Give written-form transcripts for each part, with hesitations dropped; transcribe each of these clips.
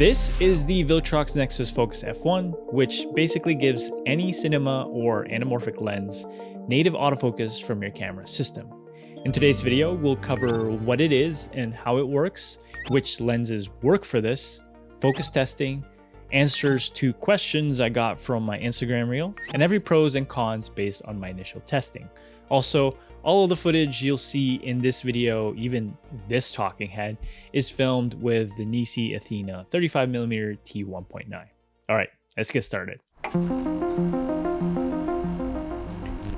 This is the Viltrox Nexus Focus F1, which basically gives any cinema or anamorphic lens native autofocus from your camera system. In today's video, we'll cover what it is and how it works, which lenses work for this, focus testing, answers to questions I got from my Instagram reel, and every pros and cons based on my initial testing. Also, all of the footage you'll see in this video, even this talking head, is filmed with the Nisi Athena 35mm t1.9. All right, let's get started.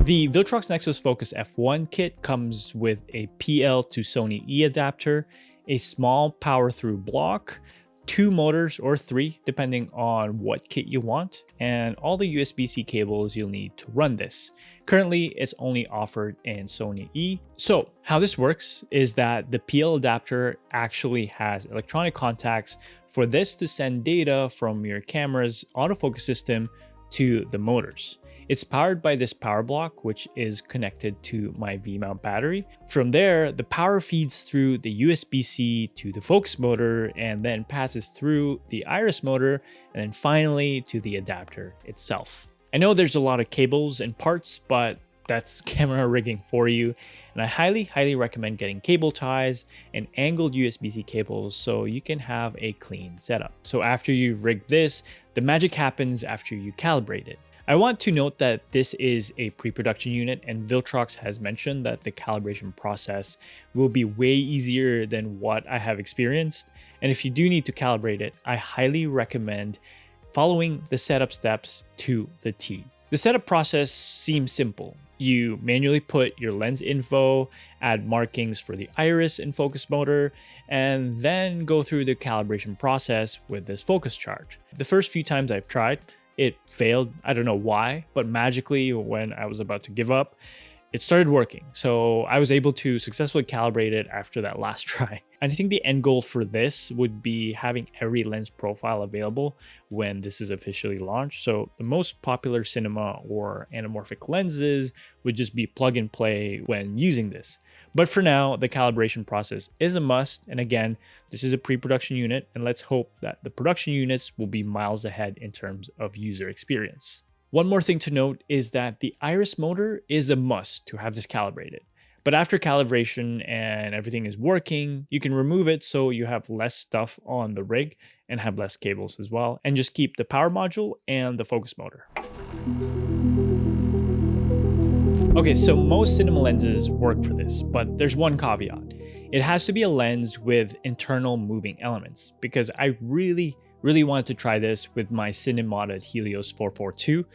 The Viltrox Nexus Focus F1 kit comes with a PL to Sony E adapter, a small power through block, 2 motors or 3 depending on what kit you want, and all the USB-C cables you'll need to run this. Currently, it's only offered in Sony E. So how this works is that the PL adapter actually has electronic contacts for this to send data from your camera's autofocus system to the motors. It's powered by this power block, which is connected to my V-mount battery. From there, the power feeds through the USB-C to the focus motor and then passes through the iris motor and then finally to the adapter itself. I know there's a lot of cables and parts, but that's camera rigging for you. And I highly recommend getting cable ties and angled USB-C cables so you can have a clean setup. So after you've rigged this, the magic happens after you calibrate it. I want to note that this is a pre-production unit, and Viltrox has mentioned that the calibration process will be way easier than what I have experienced. And if you do need to calibrate it, I highly recommend following the setup steps to the T. The setup process seems simple. You manually put your lens info, add markings for the iris and focus motor, and then go through the calibration process with this focus chart. The first few times I've tried, it failed. I don't know why, but magically when I was about to give up, it started working. So I was able to successfully calibrate it after that last try. And I think the end goal for this would be having every lens profile available when this is officially launched. So the most popular cinema or anamorphic lenses would just be plug and play when using this. But for now, the calibration process is a must. And again, this is a pre-production unit, and let's hope that the production units will be miles ahead in terms of user experience. One more thing to note is that the iris motor is a must to have this calibrated. But after calibration and everything is working, you can remove it so you have less stuff on the rig and have less cables as well, and just keep the power module and the focus motor. Okay, so most cinema lenses work for this, but there's one caveat. It has to be a lens with internal moving elements, because I really wanted to try this with my Cinemodded Helios 442,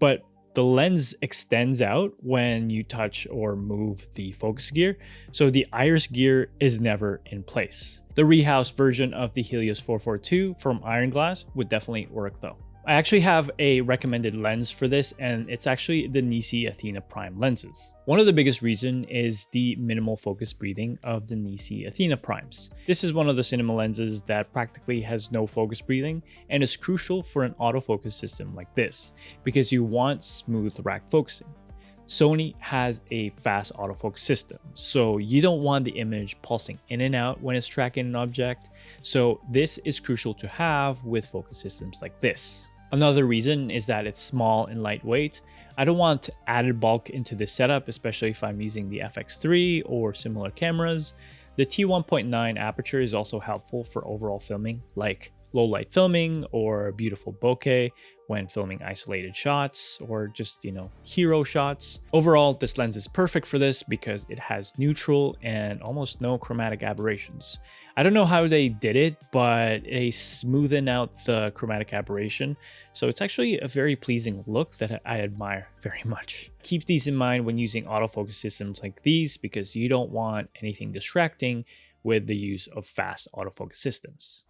but the lens extends out when you touch or move the focus gear, so the iris gear is never in place. The rehoused version of the Helios 442 from Iron Glass would definitely work though. I actually have a recommended lens for this, and it's actually the Nisi Athena Prime lenses. One of the biggest reasons is the minimal focus breathing of the Nisi Athena Primes. This is one of the cinema lenses that practically has no focus breathing and is crucial for an autofocus system like this because you want smooth rack focusing. Sony has a fast autofocus system, so you don't want the image pulsing in and out when it's tracking an object, so this is crucial to have with focus systems like this. Another reason is that it's small and lightweight. I don't want added bulk into this setup, especially if I'm using the FX3 or similar cameras. The T1.9 aperture is also helpful for overall filming, like low light filming or beautiful bokeh when filming isolated shots or just, hero shots. Overall, this lens is perfect for this because it has neutral and almost no chromatic aberrations. I don't know how they did it, but they smoothen out the chromatic aberration. So it's actually a very pleasing look that I admire very much. Keep these in mind when using autofocus systems like these because you don't want anything distracting with the use of fast autofocus systems.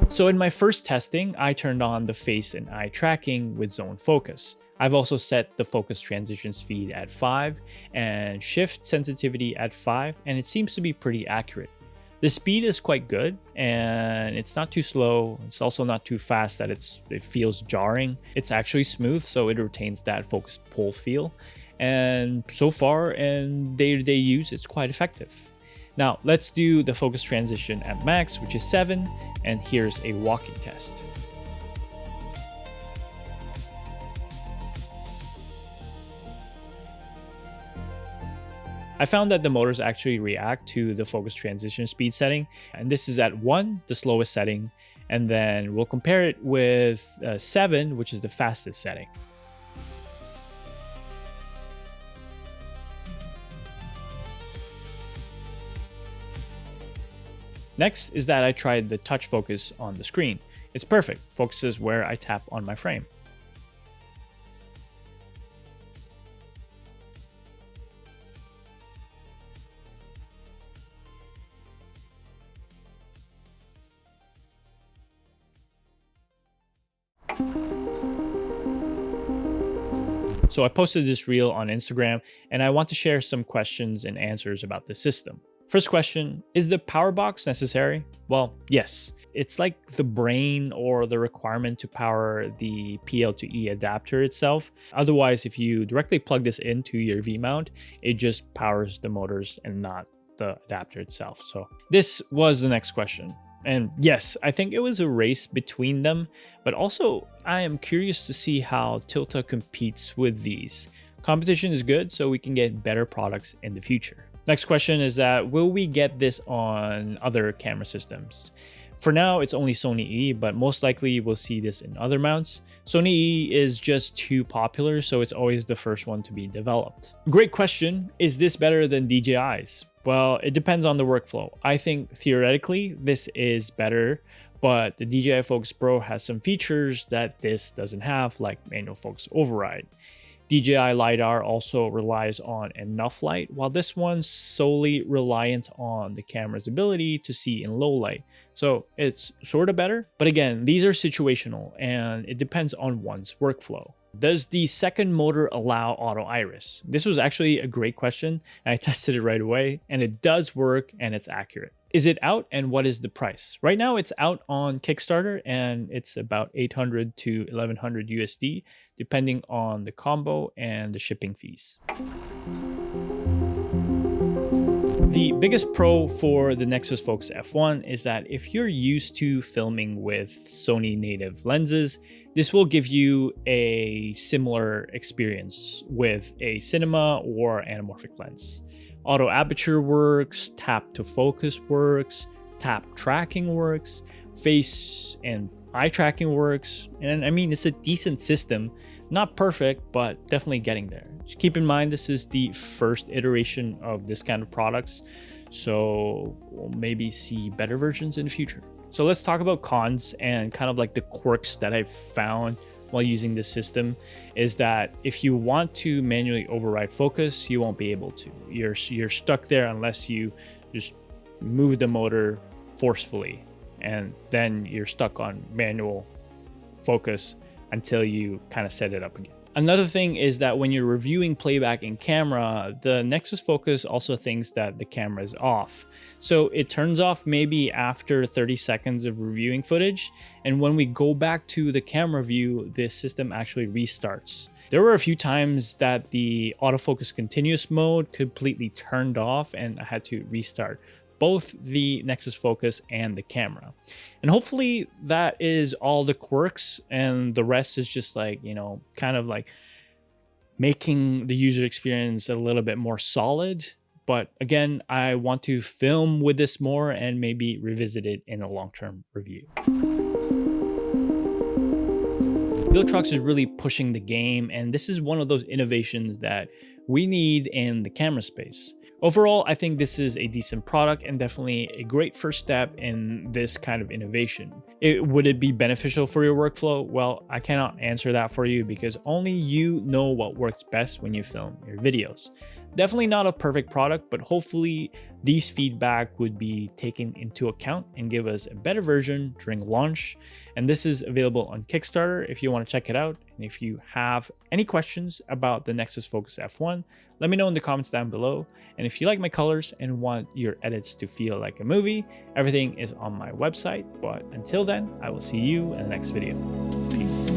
So in my first testing, I turned on the face and eye tracking with zone focus. I've also set the focus transition speed at 5 and shift sensitivity at 5, and it seems to be pretty accurate. The speed is quite good and it's not too slow. It's also not too fast that it feels jarring. It's actually smooth, so it retains that focus pull feel. And so far in day-to-day use, it's quite effective. Now let's do the focus transition at max, which is 7, and here's a walking test. I found that the motors actually react to the focus transition speed setting, and this is at 1, the slowest setting, and then we'll compare it with 7, which is the fastest setting. Next is that I tried the touch focus on the screen. It's perfect, focuses where I tap on my frame. So I posted this reel on Instagram, and I want to share some questions and answers about the system. First question, is the power box necessary? Well, yes. It's like the brain or the requirement to power the PL to E adapter itself. Otherwise, if you directly plug this into your V-mount, it just powers the motors and not the adapter itself. So this was the next question. And yes, I think it was a race between them, but also I am curious to see how Tilta competes with these. Competition is good, so we can get better products in the future. Next question is that, will we get this on other camera systems? For now, it's only Sony E, but most likely we'll see this in other mounts. Sony E is just too popular, so it's always the first one to be developed. Great question, is this better than DJI's? Well, it depends on the workflow. I think theoretically this is better, but the DJI Focus Pro has some features that this doesn't have, like manual focus override. DJI LiDAR also relies on enough light, while this one's solely reliant on the camera's ability to see in low light. So it's sort of better, but again, these are situational and it depends on one's workflow. Does the second motor allow auto iris? This was actually a great question, and I tested it right away, and it does work and it's accurate. Is it out, and what is the price? Right now it's out on Kickstarter and it's about 800 to 1100 USD, depending on the combo and the shipping fees. The biggest pro for the Nexus Focus F1 is that if you're used to filming with Sony native lenses, this will give you a similar experience with a cinema or anamorphic lens. Auto aperture works, tap to focus works, tap tracking works, face and eye tracking works, and I mean, it's a decent system. Not perfect, but definitely getting there. Just keep in mind, this is the first iteration of this kind of products, so we'll maybe see better versions in the future. So let's talk about cons and kind of like the quirks that I've found while using this system. Is that if you want to manually override focus, you won't be able to. You're stuck there unless you just move the motor forcefully, and then you're stuck on manual focus until you kind of set it up again. Another thing is that when you're reviewing playback in camera, the Nexus Focus also thinks that the camera is off. So it turns off maybe after 30 seconds of reviewing footage. And when we go back to the camera view, the system actually restarts. There were a few times that the autofocus continuous mode completely turned off and I had to restart both the Nexus Focus and the camera. And hopefully that is all the quirks, and the rest is just like, you know, kind of like making the user experience a little bit more solid. But again, I want to film with this more and maybe revisit it in a long-term review. Viltrox is really pushing the game, and this is one of those innovations that we need in the camera space. Overall, I think this is a decent product and definitely a great first step in this kind of innovation. Would it be beneficial for your workflow? Well, I cannot answer that for you because only you know what works best when you film your videos. Definitely not a perfect product, but hopefully these feedback would be taken into account and give us a better version during launch. And this is available on Kickstarter if you want to check it out. And if you have any questions about the Nexus Focus F1, let me know in the comments down below. And if you like my colors and want your edits to feel like a movie, everything is on my website. But until then, I will see you in the next video. Peace.